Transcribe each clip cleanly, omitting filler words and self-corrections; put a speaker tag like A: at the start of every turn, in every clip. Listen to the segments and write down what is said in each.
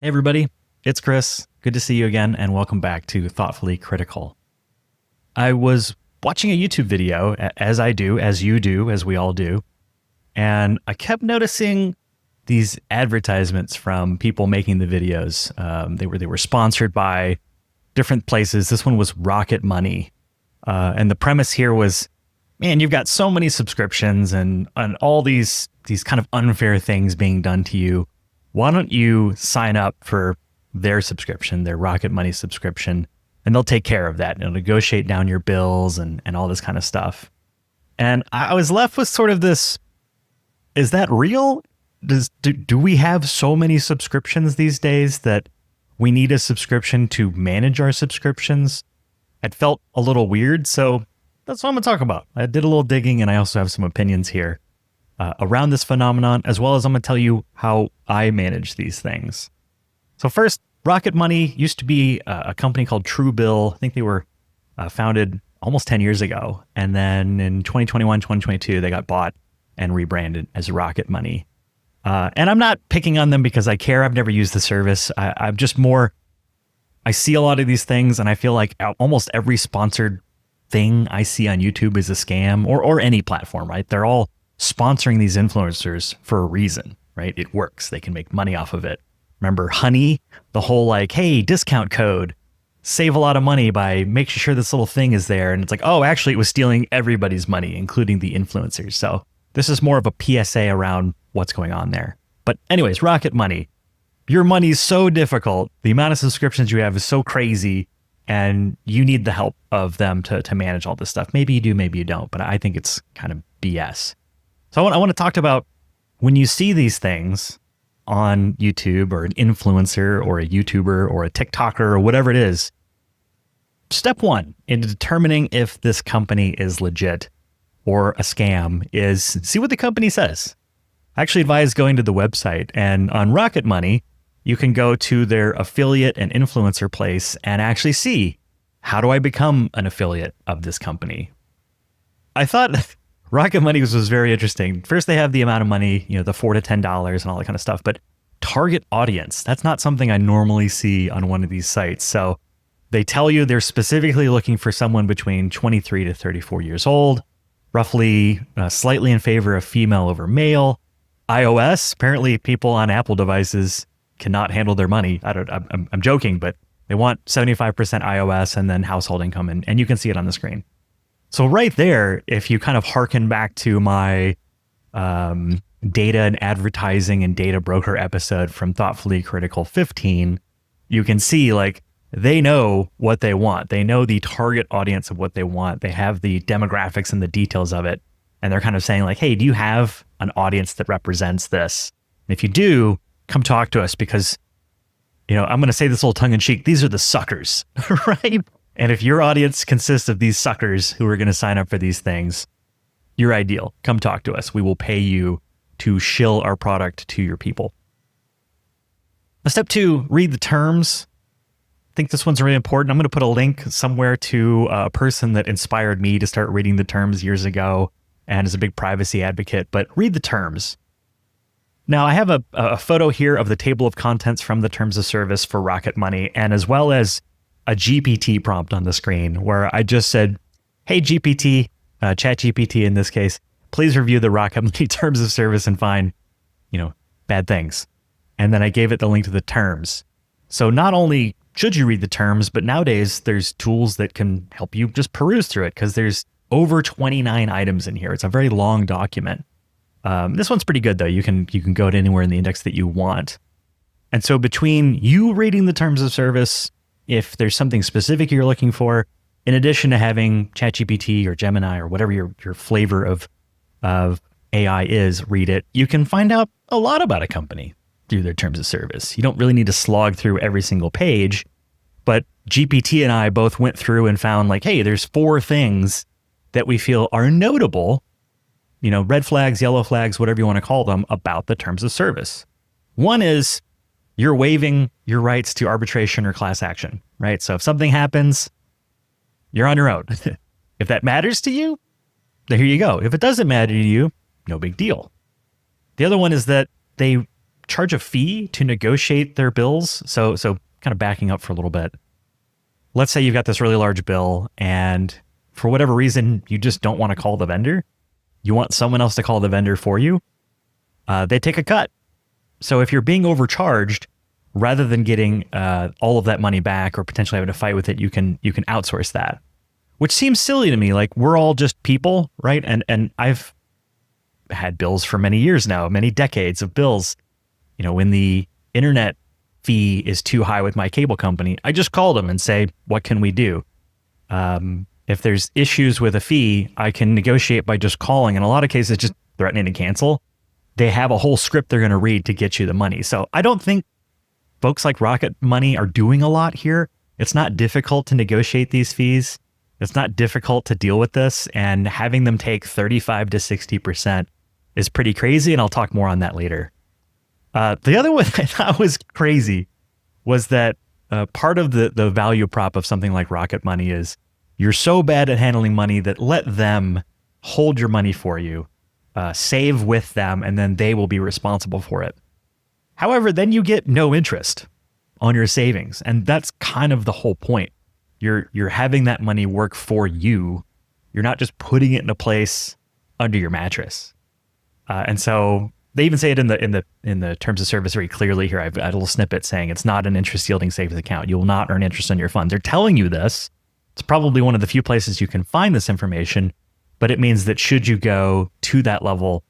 A: Hey everybody, it's Chris. Good to see you again and welcome back to Thoughtfully Critical. I was watching a YouTube video, as I do, as you do, as we all do, and I kept noticing these advertisements from people making the videos. They were sponsored by different places. This one was Rocket Money. And the premise here was, man, you've got so many subscriptions and all these kind of unfair things being done to you. Why don't you sign up for their subscription, their Rocket Money subscription, and they'll take care of that. And they'll negotiate down your bills and all this kind of stuff. And I was left with sort of this, is that real? Do we have so many subscriptions these days that we need a subscription to manage our subscriptions? It felt a little weird, so that's what I'm going to talk about. I did a little digging and I also have some opinions here around this phenomenon, as well as I'm going to tell you how I manage these things. So first, Rocket Money used to be a company called Truebill. I think they were founded almost 10 years ago. And then in 2021, 2022, they got bought and rebranded as Rocket Money. And I'm not picking on them because I care. I've never used the service. I'm just more, I see a lot of these things and I feel like almost every sponsored thing I see on YouTube is a scam or any platform, right? They're all sponsoring these influencers for a reason, right? It works. They can make money off of it. Remember Honey, the whole like, hey, discount code, save a lot of money by making sure this little thing is there. And it's like, oh, actually it was stealing everybody's money, including the influencers. So this is more of a PSA around what's going on there. But anyways, Rocket Money, your money's so difficult. The amount of subscriptions you have is so crazy and you need the help of them to manage all this stuff. Maybe you do, maybe you don't, but I think it's kind of BS. So I want to talk about when you see these things on YouTube or an influencer or a YouTuber or a TikToker or whatever it is. Step one in determining if this company is legit or a scam is see what the company says. I actually advise going to the website, and on Rocket Money, you can go to their affiliate and influencer place and actually see, how do I become an affiliate of this company? I thought Rocket Money was very interesting. First, they have the amount of money, the $4 to $10 and all that kind of stuff, but target audience, that's not something I normally see on one of these sites. So they tell you they're specifically looking for someone between 23 to 34 years old, roughly slightly in favor of female over male. iOS, apparently people on Apple devices cannot handle their money. I'm joking, but they want 75% iOS and then household income, and you can see it on the screen. So right there, if you kind of hearken back to my data and advertising and data broker episode from Thoughtfully Critical 15, you can see like they know what they want. They know the target audience of what they want. They have the demographics and the details of it. And they're kind of saying like, hey, do you have an audience that represents this? And if you do, come talk to us because, I'm going to say this a little tongue in cheek. These are the suckers, right? And if your audience consists of these suckers who are going to sign up for these things, you're ideal. Come talk to us. We will pay you to shill our product to your people. Now, step two, read the terms. I think this one's really important. I'm going to put a link somewhere to a person that inspired me to start reading the terms years ago and is a big privacy advocate, but read the terms. Now, I have a photo here of the table of contents from the terms of service for Rocket Money, and as well as a GPT prompt on the screen where I just said, hey, GPT, ChatGPT in this case, please review the Rocket Money terms of service and find, bad things. And then I gave it the link to the terms. So not only should you read the terms, but nowadays there's tools that can help you just peruse through it because there's over 29 items in here. It's a very long document. This one's pretty good though. You can go to anywhere in the index that you want. And so between you reading the terms of service, if there's something specific you're looking for, in addition to having ChatGPT or Gemini or whatever your flavor of AI is, read it, you can find out a lot about a company through their terms of service. You don't really need to slog through every single page, but GPT and I both went through and found like, hey, there's 4 things that we feel are notable, red flags, yellow flags, whatever you want to call them, about the terms of service. One is you're waiving your rights to arbitration or class action, right? So if something happens, you're on your own. If that matters to you, there you go. If it doesn't matter to you, no big deal. The other one is that they charge a fee to negotiate their bills. So kind of backing up for a little bit. Let's say you've got this really large bill and for whatever reason, you just don't want to call the vendor. You want someone else to call the vendor for you. They take a cut. So if you're being overcharged, rather than getting all of that money back or potentially having to fight with it, you can outsource that, which seems silly to me. Like, we're all just people, right? And I've had bills for many years now, many decades of bills. You know, when the internet fee is too high with my cable company, I just call them and say, what can we do? If there's issues with a fee, I can negotiate by just calling. In a lot of cases, just threatening to cancel. They have a whole script they're going to read to get you the money. So I don't think folks like Rocket Money are doing a lot here. It's not difficult to negotiate these fees. It's not difficult to deal with this. And having them take 35 to 60% is pretty crazy. And I'll talk more on that later. The other one I thought was crazy was that part of the value prop of something like Rocket Money is you're so bad at handling money that let them hold your money for you, save with them, and then they will be responsible for it. However, then you get no interest on your savings. And that's kind of the whole point. You're having that money work for you. You're not just putting it in a place under your mattress. And so they even say it in the terms of service very clearly here. I've got a little snippet saying it's not an interest yielding savings account. You will not earn interest on your funds. They're telling you this. It's probably one of the few places you can find this information, but it means that should you go to that level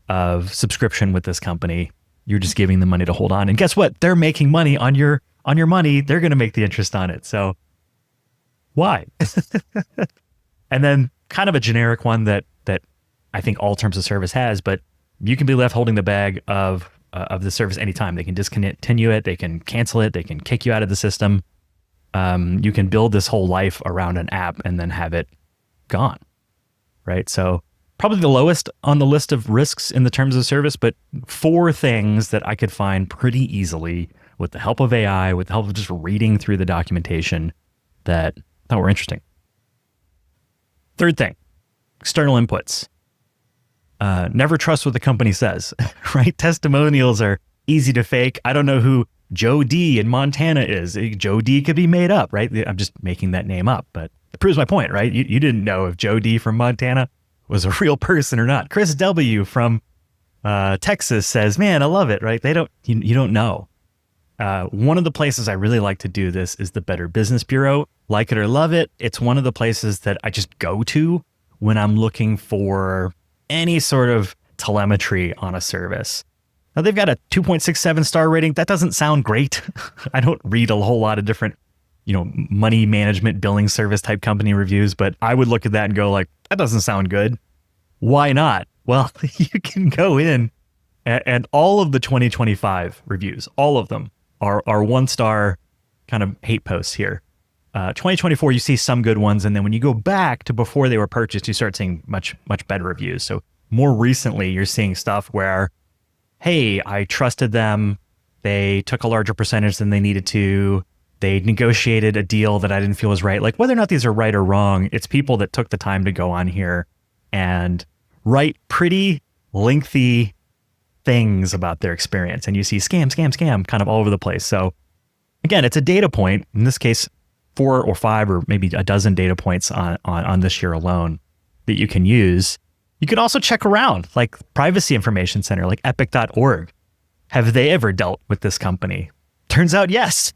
A: of subscription with this company, you're just giving them money to hold on. And guess what? They're making money on your money. They're going to make the interest on it. So why? And then kind of a generic one that I think all terms of service has, but you can be left holding the bag of the service anytime. They can discontinue it. They can cancel it. They can kick you out of the system. You can build this whole life around an app and then have it gone, right? So probably the lowest on the list of risks in the terms of service, but 4 things that I could find pretty easily with the help of AI, with the help of just reading through the documentation that I thought were interesting. Third thing, external inputs. Never trust what the company says, right? Testimonials are easy to fake. I don't know who Joe D in Montana is. Joe D could be made up, right? I'm just making that name up, but it proves my point, right? You didn't know if Joe D from Montana was a real person or not. Chris W from Texas says, man, I love it, right? You don't know. One of the places I really like to do this is the Better Business Bureau. Like it or love it, it's one of the places that I just go to when I'm looking for any sort of telemetry on a service. Now they've got a 2.67 star rating. That doesn't sound great. I don't read a whole lot of different, money management billing service type company reviews, but I would look at that and go like, that doesn't sound good. Why not? Well, you can go in and all of the 2025 reviews, all of them are 1-star kind of hate posts here. 2024, you see some good ones. And then when you go back to before they were purchased, you start seeing much, much better reviews. So more recently, you're seeing stuff where, hey, I trusted them. They took a larger percentage than they needed to. They negotiated a deal that I didn't feel was right. Like whether or not these are right or wrong, it's people that took the time to go on here and write pretty lengthy things about their experience. And you see scam kind of all over the place. So again, it's a data point. In this case, 4 or 5 or maybe a dozen data points on this year alone that you can use. You can also check around like Privacy Information Center, like epic.org. Have they ever dealt with this company? Turns out, yes.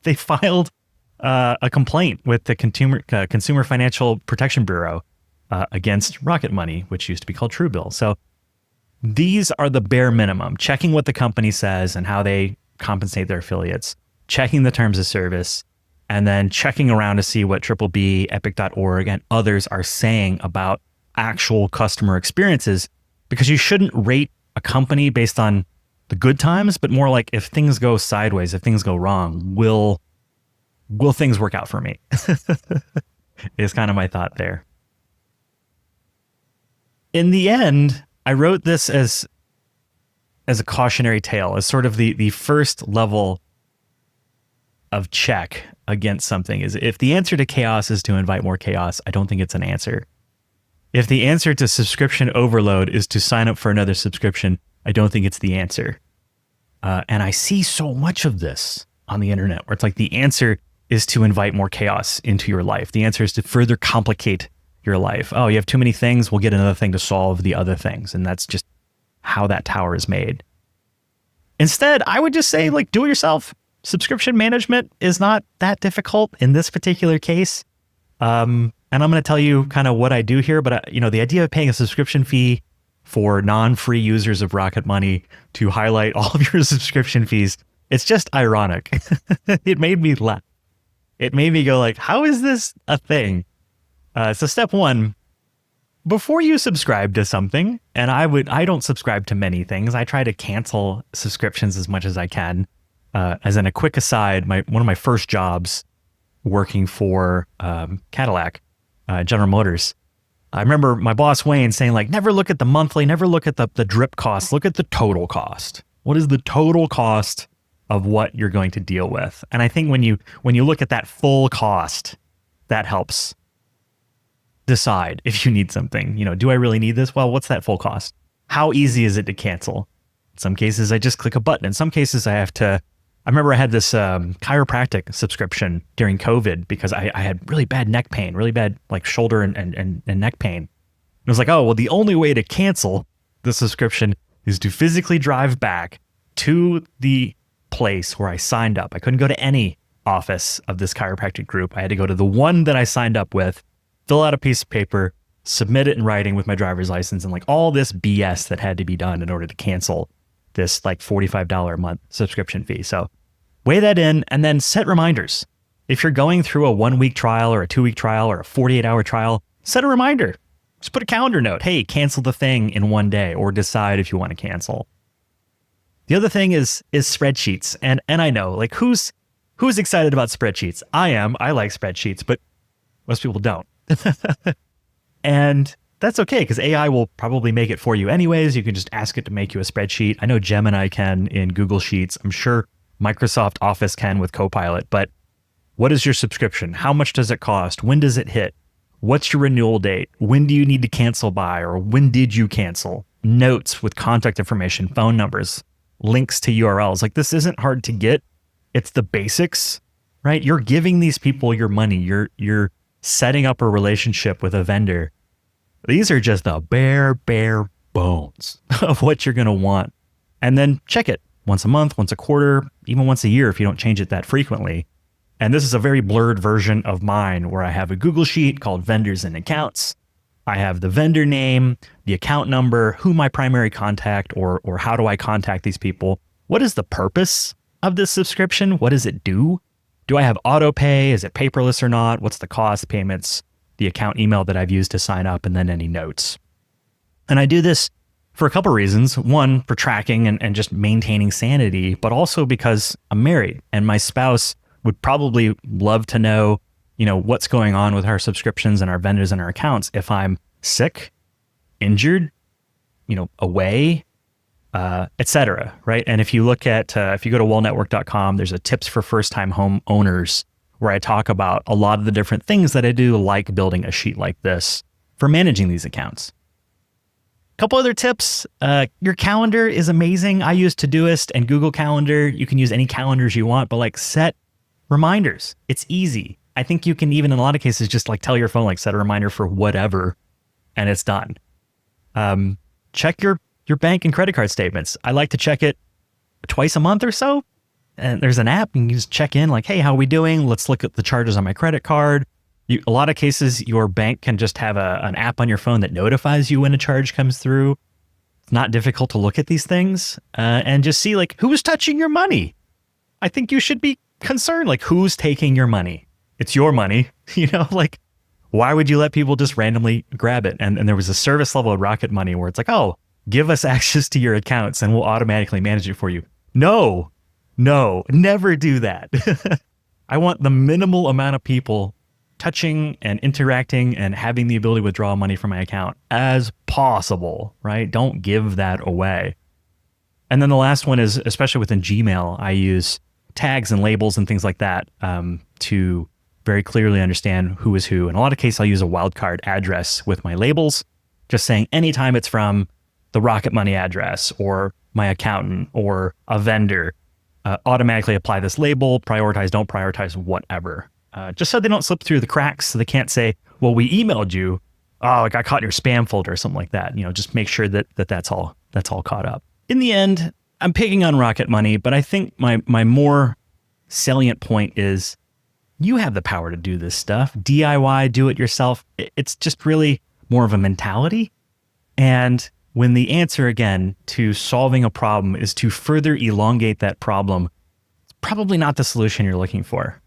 A: They filed a complaint with the Consumer Financial Protection Bureau against Rocket Money, which used to be called Truebill. So these are the bare minimum, checking what the company says and how they compensate their affiliates, checking the terms of service, and then checking around to see what BBB, epic.org, and others are saying about actual customer experiences, because you shouldn't rate a company based on the good times, but more like if things go sideways, if things go wrong, will things work out for me? Is kind of my thought there. In the end, I wrote this as a cautionary tale, as sort of the first level of check against something. Is if the answer to chaos is to invite more chaos, I don't think it's an answer. If the answer to subscription overload is to sign up for another subscription, I don't think it's the answer. And I see so much of this on the internet where it's like the answer is to invite more chaos into your life. The answer is to further complicate your life. Oh, you have too many things. We'll get another thing to solve the other things. And that's just how that tower is made. Instead, I would just say, like, do it yourself. Subscription management is not that difficult in this particular case. And I'm going to tell you kind of what I do here. But, the idea of paying a subscription fee for non-free users of Rocket Money to highlight all of your subscription fees, it's just ironic. It made me laugh. It made me go like, how is this a thing? So step one, before you subscribe to something, and I don't subscribe to many things. I try to cancel subscriptions as much as I can. As in a quick aside, one of my first jobs working for Cadillac, General Motors, I remember my boss Wayne saying, like, never look at the monthly, never look at the drip cost, look at the total cost. What is the total cost of what you're going to deal with? And I think when you look at that full cost, that helps decide if you need something. Do I really need this? Well, what's that full cost? How easy is it to cancel? In some cases, I just click a button. In some cases, I remember I had this chiropractic subscription during COVID because I had really bad neck pain, really bad like shoulder and neck pain. And I was like, oh, well, the only way to cancel the subscription is to physically drive back to the place where I signed up. I couldn't go to any office of this chiropractic group. I had to go to the one that I signed up with, fill out a piece of paper, submit it in writing with my driver's license, and like all this BS that had to be done in order to cancel this like $45 a month subscription fee. So weigh that in and then set reminders. If you're going through a 1-week trial or a 2-week trial or a 48-hour trial, set a reminder. Just put a calendar note. Hey, cancel the thing in one day, or decide if you want to cancel. The other thing is spreadsheets. And I know, like, who's excited about spreadsheets? I am. I like spreadsheets, but most people don't. And that's okay, because AI will probably make it for you anyways. You can just ask it to make you a spreadsheet. I know Gemini can in Google Sheets. I'm sure Microsoft Office can with Copilot. But what is your subscription? How much does it cost? When does it hit? What's your renewal date? When do you need to cancel by? Or when did you cancel? Notes with contact information, phone numbers, links to URLs. Like, this isn't hard to get. It's the basics, right? You're giving these people your money. You're setting up a relationship with a vendor. These are just the bare bones of what you're going to want. And then check it once a month, once a quarter, even once a year if you don't change it that frequently. And this is a very blurred version of mine where I have a Google sheet called vendors and accounts. I have the vendor name, the account number, who my primary contact, or how do I contact these people? What is the purpose of this subscription? What does it do? Do I have auto pay? Is it paperless or not? What's the cost, payments, the account email that I've used to sign up, and then any notes. And I do this for a couple of reasons. One, for tracking and just maintaining sanity, but also because I'm married and my spouse would probably love to know, what's going on with our subscriptions and our vendors and our accounts if I'm sick, injured, away, etc. Right? And if you look at, if you go to wallnetwork.com, there's a tips for first-time home owners where I talk about a lot of the different things that I do, like building a sheet like this for managing these accounts. A couple other tips. Your calendar is amazing. I use Todoist and Google Calendar. You can use any calendars you want, but set reminders. It's easy. I think you can even, in a lot of cases, just tell your phone, set a reminder for whatever, and it's done. Check your bank and credit card statements. I like to check it twice a month or so. And there's an app, and you just check in hey, how are we doing? Let's look at the charges on my credit card. A lot of cases, your bank can just have an app on your phone that notifies you when a charge comes through. It's not difficult to look at these things and just see who's touching your money. I think you should be concerned, who's taking your money? It's your money, why would you let people just randomly grab it? And there was a service level of Rocket Money where it's oh, give us access to your accounts and we'll automatically manage it for you. No, never do that. I want the minimal amount of people touching and interacting and having the ability to withdraw money from my account as possible, right? Don't give that away. And then the last one is, especially within Gmail, I use tags and labels and things like that to very clearly understand who is who. In a lot of cases, I'll use a wildcard address with my labels, just saying anytime it's from the Rocket Money address or my accountant or a vendor automatically apply this label, prioritize, don't prioritize, whatever. Just so they don't slip through the cracks, so they can't say, well, we emailed you, oh, it got caught in your spam folder or something like that. Just make sure that's all caught up. In the end, I'm picking on Rocket Money, but I think my more salient point is you have the power to do this stuff. DIY, do it yourself. It's just really more of a mentality. And when the answer, again, to solving a problem is to further elongate that problem, it's probably not the solution you're looking for.